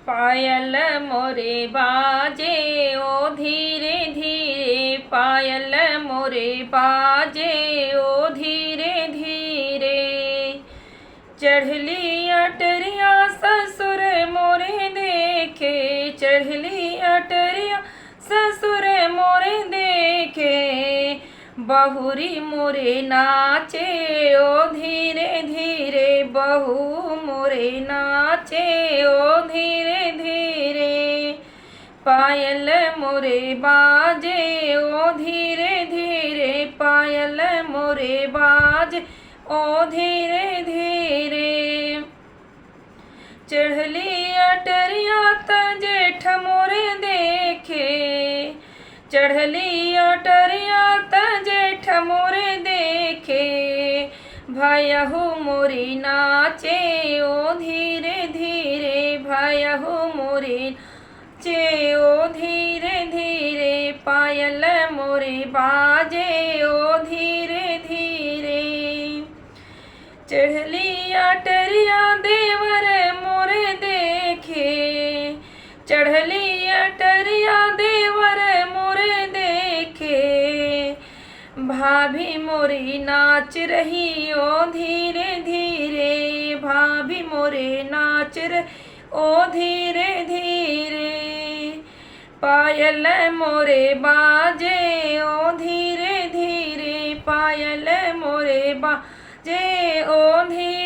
पायल मोरे बाजे ओ धीरे धीरे, पायल मोरे बाजे ओ धीरे धीरे। चढ़ली अटरिया ससुर मोरे देखे, चढ़ली अटरिया ससुर मोरे देखे। बहुरी मोरे नाचे ओ धीरे धीरे, बहू मोरे नाचे ओ धीरे धीरे। पायल मोरे बाजे ओ धीरे धीरे, पायल मोरे बाजे ओ धीरे धीरे। चढ़ली अटरिया त जेठ मोरे देखे, चढ़ली अटरिया त जेठ मोरे देखे। भयहु मोरी नाचे ओ धीरे धीरे, भयहु मोरी नाचे ओ धीरे धीरे। पायल मोरे बाजे ओ धीरे धीरे। चढ़ली अटरिया देवर मोरे देखे, चढ़ली अटरिया देवर मोरे देखे। भाभी मोरी नाच रही ओ धीरे धीरे, भाभी मोरे नाच रही ओ धीरे धीरे। पायल मोरे बाजे ओ धीरे धीरे, पायल मोरे बाजे ओ धीरे